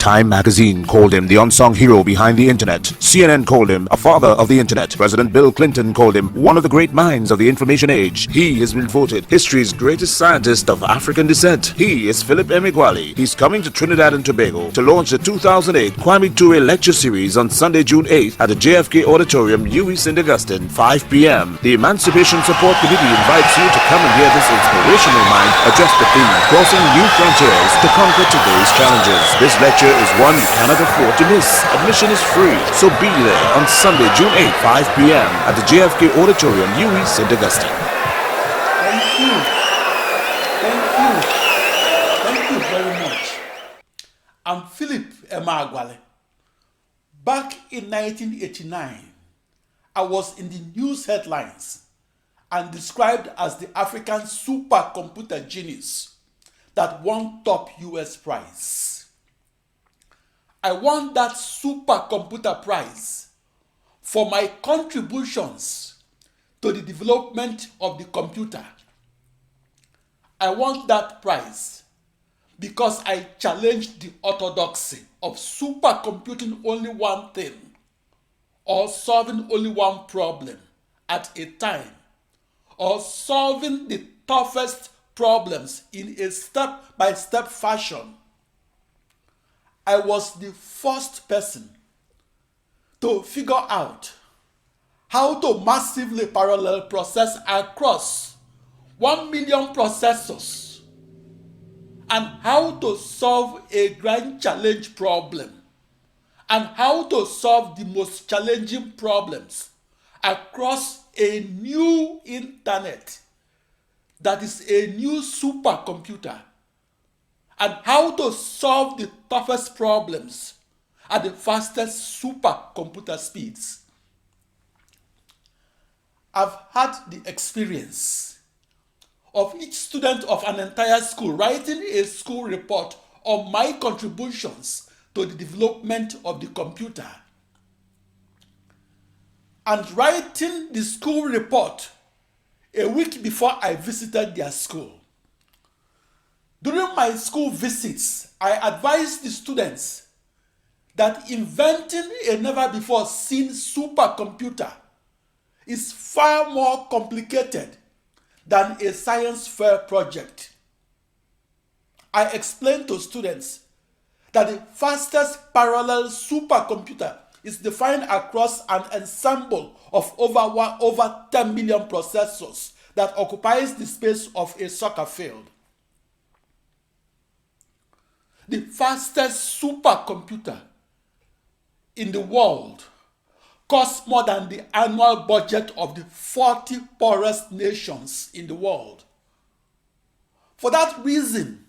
Time magazine called him the unsung hero behind the internet. CNN called him a father of the internet. President Bill Clinton called him one of the great minds of the information age. He has been voted history's greatest scientist of African descent. He is Philip Emeagwali. He's coming to Trinidad and Tobago to launch the 2008 Kwame Ture lecture series on Sunday, June 8th at the JFK Auditorium, UWI St. Augustine, 5 p.m. The Emancipation Support Committee invites you to come and hear this inspirational mind address the theme, crossing new frontiers to conquer today's challenges. This lecture is one you cannot afford to miss. Admission is free, so be there on Sunday, June 8th, 5 p.m. at the JFK Auditorium, UWI St. Augustine. Thank you. Thank you. Thank you very much. I'm Philip Emeagwali. Back in 1989, I was in the news headlines and described as the African supercomputer genius that won top US prize. I won that supercomputer prize for my contributions to the development of the computer. I won that prize because I challenged the orthodoxy of supercomputing only one thing or solving only one problem at a time, or solving the toughest problems in a step-by-step fashion. I was the first person to figure out how to massively parallel process across 1 million processors and how to solve a grand challenge problem and how to solve the most challenging problems across a new internet that is a new supercomputer, and how to solve the toughest problems at the fastest supercomputer speeds. I've had the experience of each student of an entire school writing a school report on my contributions to the development of the computer, and writing the school report a week before I visited their school. During my school visits, I advised the students that inventing a never-before-seen supercomputer is far more complicated than a science fair project. I explained to students that the fastest parallel supercomputer is defined across an ensemble of over 10 million processors that occupies the space of a soccer field. The fastest supercomputer in the world costs more than the annual budget of the 40 poorest nations in the world. For that reason,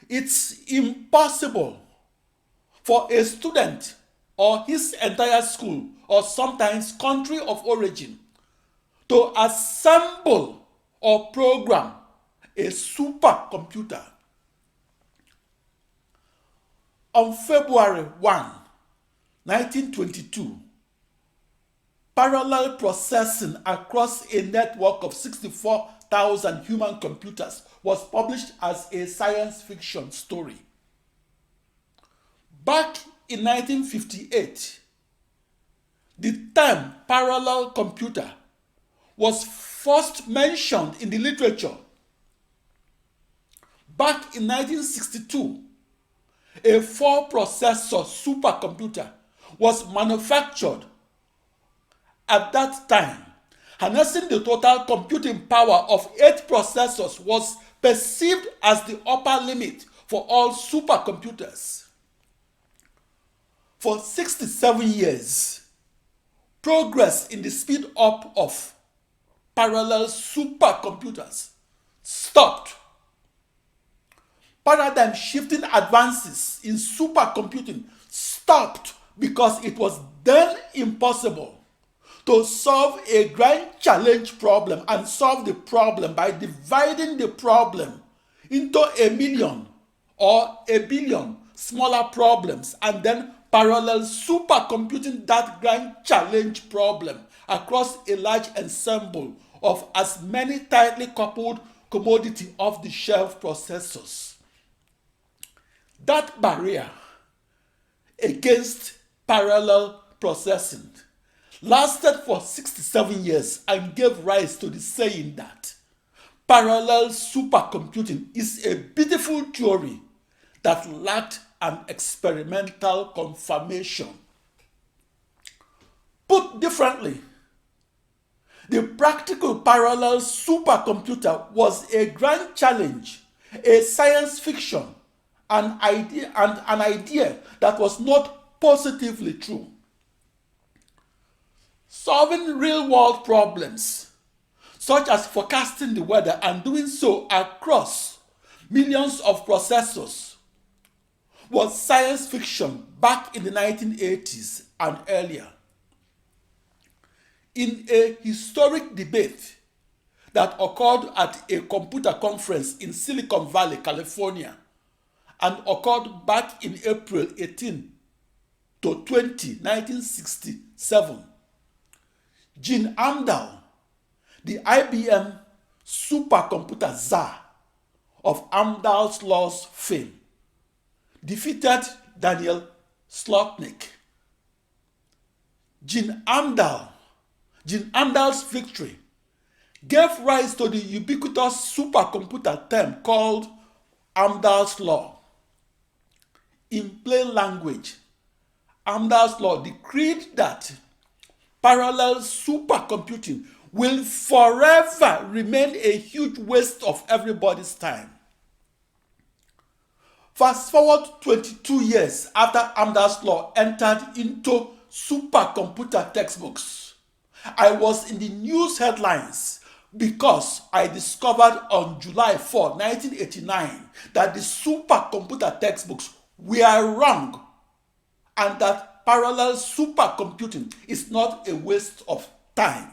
it's impossible for a student or his entire school or sometimes country of origin to assemble or program a supercomputer. On February 1, 1922, parallel processing across a network of 64,000 human computers was published as a science fiction story. Back in 1958, the term parallel computer was first mentioned in the literature. Back in 1962, a 4-processor supercomputer was manufactured at that time. Harnessing the total computing power of 8 processors was perceived as the upper limit for all supercomputers. For 67 years, progress in the speed up of parallel supercomputers stopped. Paradigm shifting advances in supercomputing stopped because it was then impossible to solve a grand challenge problem and solve the problem by dividing the problem into a million or a billion smaller problems and then parallel supercomputing that grand challenge problem across a large ensemble of as many tightly coupled commodity off-the-shelf processors. That barrier against parallel processing lasted for 67 years and gave rise to the saying that parallel supercomputing is a beautiful theory that lacked an experimental confirmation. Put differently, the practical parallel supercomputer was a grand challenge, a science fiction, an idea that was not positively true. Solving real-world problems, such as forecasting the weather and doing so across millions of processors, was science fiction back in the 1980s and earlier. In a historic debate that occurred at a computer conference in Silicon Valley, California, and occurred back in April 18 to 20, 1967, Gene Amdahl, the IBM supercomputer czar of Amdahl's Law's fame, defeated Daniel Slotnick. Gene Amdahl's victory gave rise to the ubiquitous supercomputer term called Amdahl's Law. In plain language, Amdahl's Law decreed that parallel supercomputing will forever remain a huge waste of everybody's time. Fast forward 22 years after Amdahl's Law entered into supercomputer textbooks, I was in the news headlines because I discovered on July 4, 1989, that the supercomputer textbooks were wrong and that parallel supercomputing is not a waste of time.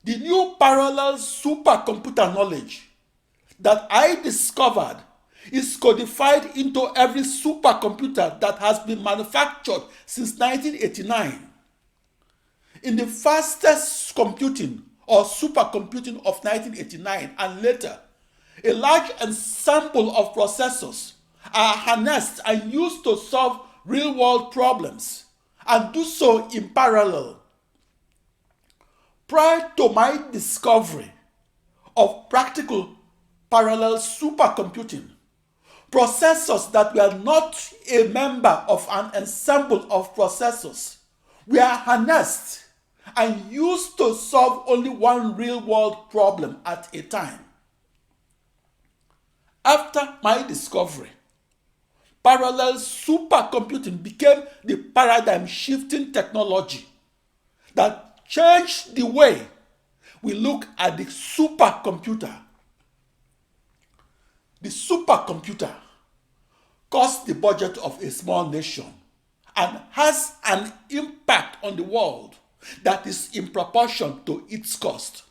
The new parallel supercomputer knowledge that I discovered is codified into every supercomputer that has been manufactured since 1989. In the fastest computing or supercomputing of 1989 and later, a large ensemble of processors are harnessed and used to solve real-world problems and do so in parallel. Prior to my discovery of practical parallel supercomputing, processors that were not a member of an ensemble of processors were harnessed and used to solve only one real-world problem at a time. After my discovery, parallel supercomputing became the paradigm-shifting technology that changed the way we look at the supercomputer. The supercomputer costs the budget of a small nation and has an impact on the world that is in proportion to its cost.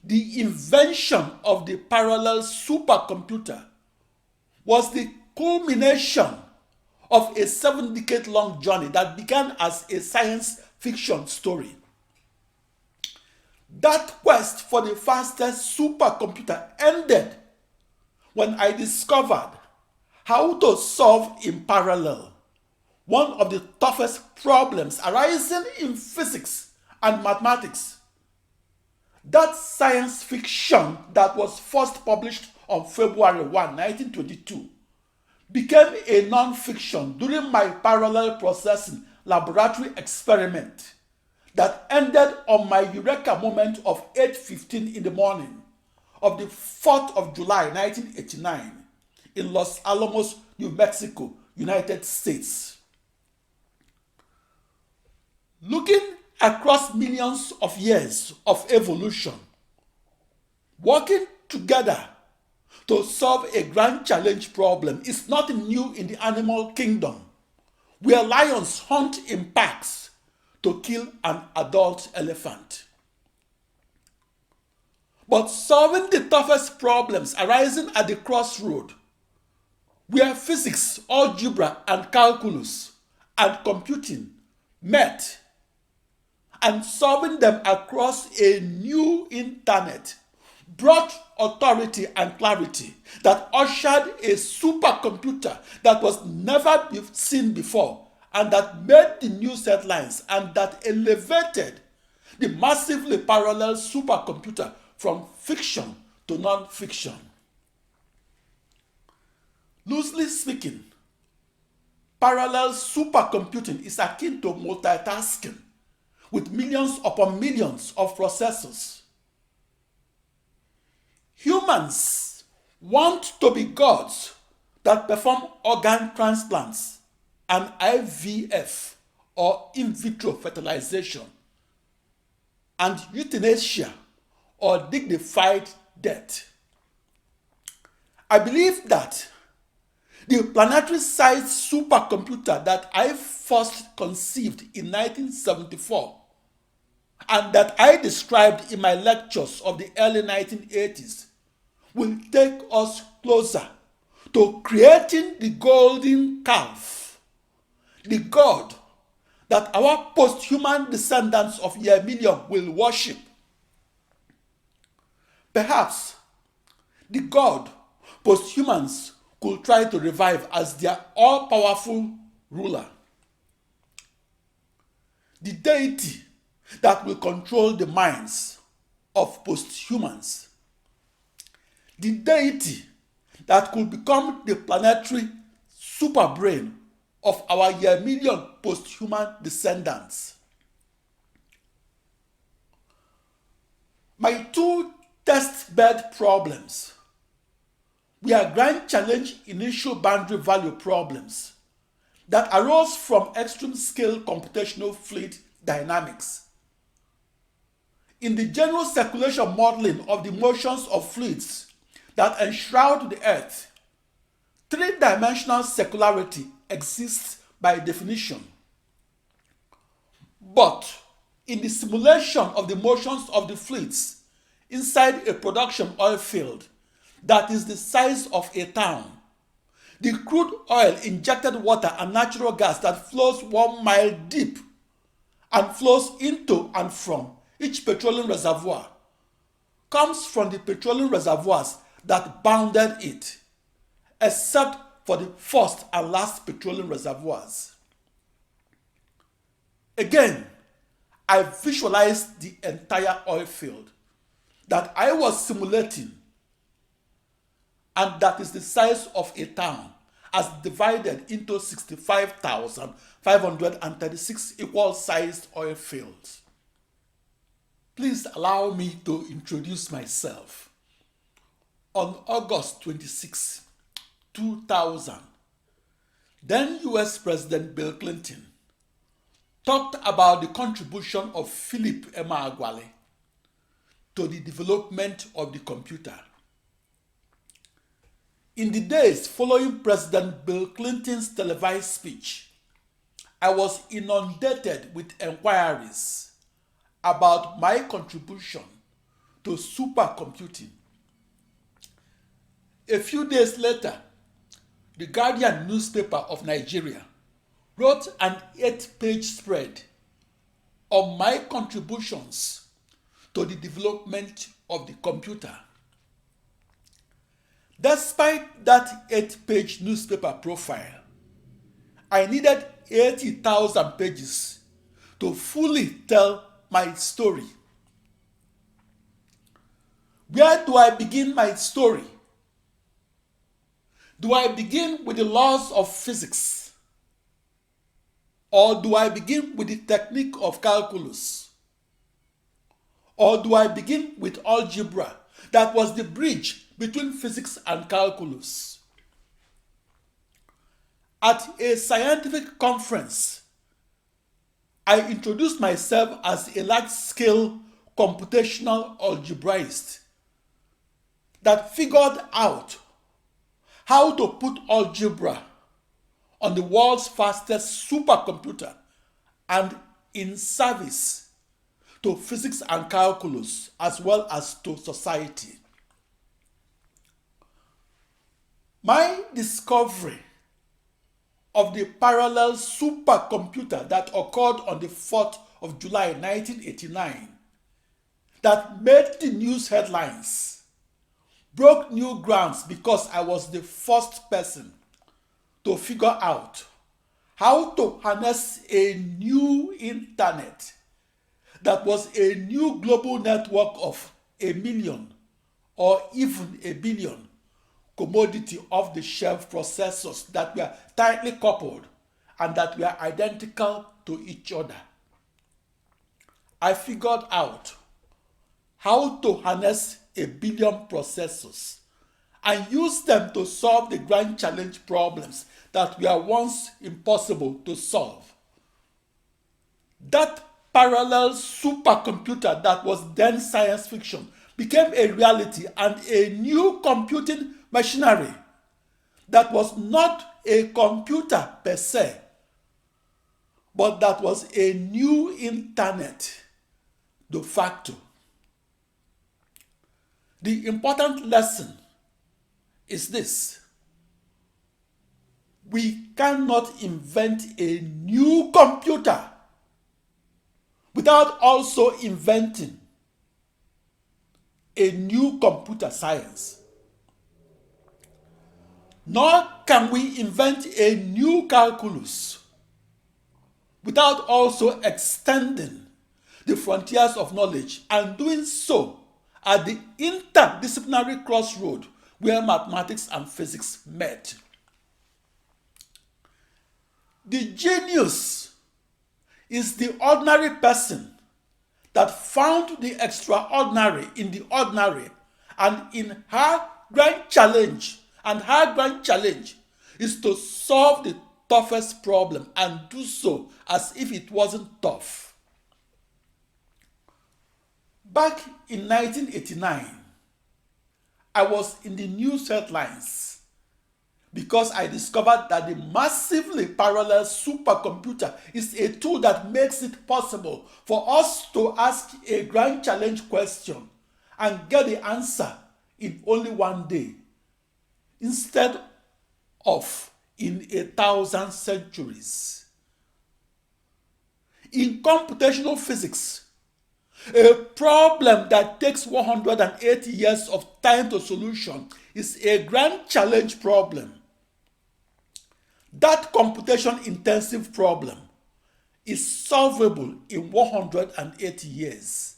The invention of the parallel supercomputer was the culmination of a 7-decade-long journey that began as a science fiction story. That quest for the fastest supercomputer ended when I discovered how to solve in parallel one of the toughest problems arising in physics and mathematics. That science fiction that was first published on February 1, 1922, became a non-fiction during my parallel processing laboratory experiment that ended on my eureka moment of 8:15 in the morning of the 4th of July, 1989, in Los Alamos, New Mexico, United States. Looking across millions of years of evolution, working together to solve a grand challenge problem is nothing new in the animal kingdom, where lions hunt in packs to kill an adult elephant. But solving the toughest problems arising at the crossroad, where physics, algebra, and calculus, and computing met, and solving them across a new internet brought authority and clarity that ushered a supercomputer that was never seen before and that made the news headlines and that elevated the massively parallel supercomputer from fiction to non-fiction. Loosely speaking, parallel supercomputing is akin to multitasking with millions upon millions of processors. Humans want to be gods that perform organ transplants and IVF or in vitro fertilization and euthanasia or dignified death. I believe that the planetary-sized supercomputer that I first conceived in 1974 and that I described in my lectures of the early 1980s will take us closer to creating the golden calf, the god that our post-human descendants of Yemenium will worship. Perhaps the god post-humans could try to revive as their all-powerful ruler. The deity that will control the minds of post-humans. The deity that could become the planetary superbrain of our Yemenian post-human descendants. My two testbed problems were grand challenge initial boundary value problems that arose from extreme scale computational fluid dynamics. In the general circulation modeling of the motions of fluids that enshroud the Earth, three-dimensional circularity exists by definition. But in the simulation of the motions of the fluids inside a production oil field that is the size of a town, the crude oil, injected water, and natural gas that flows 1 mile deep and flows into and from each petroleum reservoir comes from the petroleum reservoirs that bounded it, except for the first and last petroleum reservoirs. Again, I visualized the entire oil field that I was simulating, and that is the size of a town as divided into 65,536 equal-sized oil fields. Please allow me to introduce myself. On August 26, 2000, then US President Bill Clinton talked about the contribution of Philip Emeagwali to the development of the computer. In the days following President Bill Clinton's televised speech, I was inundated with inquiries about my contribution to supercomputing. A few days later, the Guardian newspaper of Nigeria wrote an 8-page spread on my contributions to the development of the computer. Despite that 8-page newspaper profile, I needed 80,000 pages to fully tell my story. Where do I begin my story? Do I begin with the laws of physics? Or do I begin with the technique of calculus? Or do I begin with algebra that was the bridge between physics and calculus? At a scientific conference, I introduced myself as a large-scale computational algebraist that figured out how to put algebra on the world's fastest supercomputer and in service to physics and calculus as well as to society. My discovery of the parallel supercomputer that occurred on the 4th of July 1989 that made the news headlines broke new grounds because I was the first person to figure out how to harness a new internet that was a new global network of a million or even a billion commodity off-the-shelf processors that were tightly coupled and that were identical to each other. I figured out how to harness a billion processors and use them to solve the grand challenge problems that were once impossible to solve. That parallel supercomputer that was then science fiction became a reality, and a new computing machinery that was not a computer per se, but that was a new internet de facto. The important lesson is this: we cannot invent a new computer without also inventing a new computer science. Nor can we invent a new calculus without also extending the frontiers of knowledge, and doing so at the interdisciplinary crossroad where mathematics and physics met. The genius is the ordinary person that found the extraordinary in the ordinary, and in her grand challenge, is to solve the toughest problem and do so as if it wasn't tough. Back in 1989, I was in the news headlines because I discovered that the massively parallel supercomputer is a tool that makes it possible for us to ask a grand challenge question and get the answer in only one day, instead of in 1,000 centuries. In computational physics, a problem that takes 180 years of time to solution is a grand challenge problem. That computation-intensive problem is solvable in 180 years,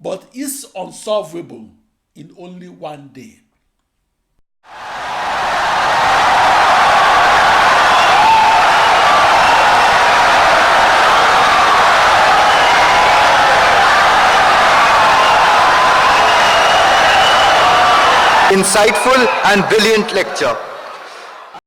but is unsolvable in only one day. Insightful and brilliant lecture.